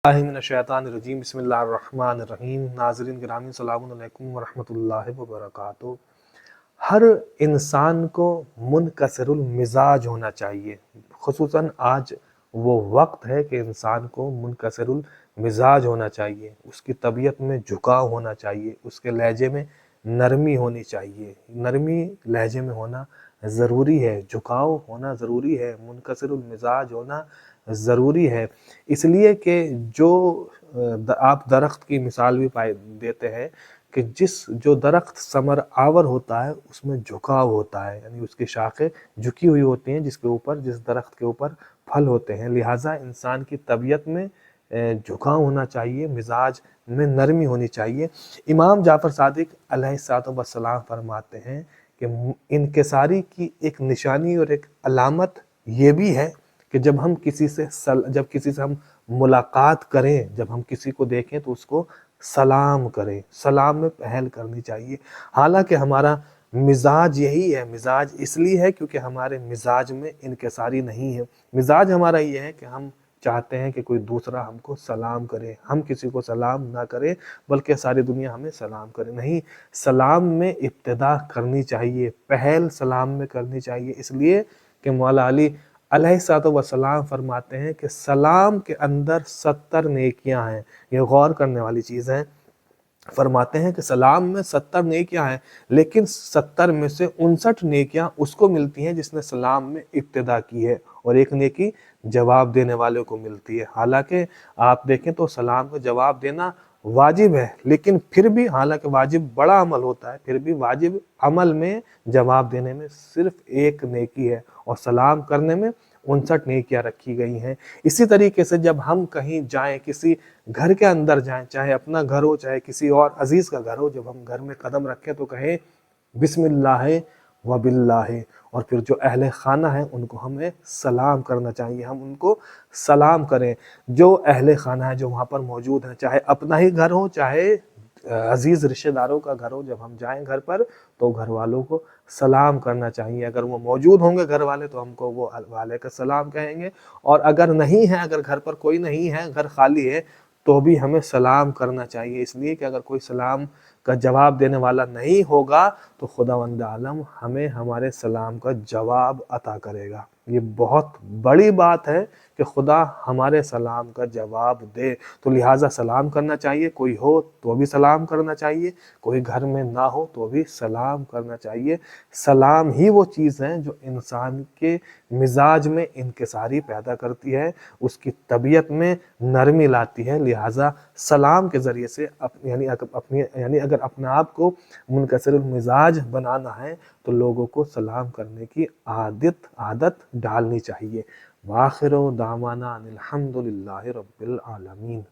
मिनश्शैतानिर्रजीम बिस्मिल्लाहिर्रहमानिर्रहीम। नाज़रीन गिरामी अस्सलामु अलैकुम वरहमतुल्लाहि वबरकातुहू। हर इंसान को मुनकसिरुल मिजाज होना चाहिए। खुसूसन आज वो वक्त है कि इंसान को मुनकसिरुल मिजाज होना चाहिए, उसकी तबीयत में झुकाव होना चाहिए, उसके लहजे में नरमी होनी चाहिए। नरमी लहजे में होना ज़रूरी है, झुकाव होना ज़रूरी है, मुनकसिरुल मिजाज होना ज़रूरी है। इसलिए कि जो आप दरख्त की मिसाल भी देते हैं कि जो दरख्त समर आवर होता है उसमें झुकाव होता है, यानी उसकी शाखें झुकी हुई होती हैं जिस दरख्त के ऊपर फल होते हैं। लिहाजा इंसान की तबीयत में झुकाव होना चाहिए, मिजाज में नरमी होनी चाहिए। इमाम जाफ़र सादिक अलैहिस्सलाम फरमाते हैं कि इनकिसारी की एक निशानी और एक अलामत ये भी है कि जब किसी से हम मुलाकात करें, जब हम किसी को देखें तो उसको सलाम करें, सलाम में पहल करनी चाहिए। हालांकि हमारा मिजाज यही है, मिजाज इसलिए है क्योंकि हमारे मिजाज में इनकिसारी नहीं है। मिजाज हमारा ये है कि हम चाहते हैं कि कोई दूसरा हमको सलाम करे, हम किसी को सलाम ना करें बल्कि सारी दुनिया हमें सलाम करे। नहीं, सलाम में इब्तिदा करनी चाहिए, पहल सलाम में करनी चाहिए। इसलिए कि मौला अली अलैहिस्सलाम फरमाते हैं कि सलाम के अंदर 70 नेकियां हैं। ये गौर करने वाली चीज़ है। फरमाते हैं कि सलाम में 70 नेकियां हैं, लेकिन 70 में से 59 नेकियां उसको मिलती हैं जिसने सलाम में इब्तिदा की है, और एक नेकी जवाब देने वाले को मिलती है। हालांकि आप देखें तो सलाम का जवाब देना वाजिब है, लेकिन फिर भी हालांकि वाजिब बड़ा अमल होता है, फिर भी वाजिब अमल में जवाब देने में सिर्फ एक नेकी है और सलाम करने में 59 नेकियां रखी गई हैं। इसी तरीके से जब हम कहीं जाएं, किसी घर के अंदर जाएं, चाहे अपना घर हो चाहे किसी और अजीज का घर हो, जब हम घर में कदम रखें तो कहें बिस्मिल्लाह व बिल्लाह, और फिर जो अहले खाना है उनको हमें सलाम करना चाहिए, हम उनको सलाम करें। जो अहले खाना है जो वहाँ पर मौजूद है, चाहे अपना ही घर हो चाहे अजीज रिश्तेदारों का घर हो, जब हम जाएं घर पर तो घर वालों को सलाम करना चाहिए। अगर वो मौजूद होंगे घर वाले तो हमको वो वालेकुम सलाम कहेंगे, और अगर नहीं है, अगर घर पर कोई नहीं है, घर खाली है, तो भी हमें सलाम करना चाहिए। इसलिए कि अगर कोई सलाम का जवाब देने वाला नहीं होगा तो खुदावंद आलम हमें हमारे सलाम का जवाब अता करेगा। ये बहुत बड़ी बात है कि खुदा हमारे सलाम का जवाब दे, तो लिहाजा सलाम करना चाहिए। कोई हो तो भी सलाम करना चाहिए, कोई घर में ना हो तो भी सलाम करना चाहिए। सलाम ही वो चीज़ है जो इंसान के मिजाज में इंकिसारी पैदा करती है, उसकी तबीयत में नरमी लाती है। लिहाजा सलाम के ज़रिए से अगर अपने आप को मुनकसिरुल मिजाज बनाना है तो लोगों को सलाम करने की आदत डालनी चाहिए। वाखिर दावाना अनिल हम्दुलिल्लाहि रब्बिल आलमीन।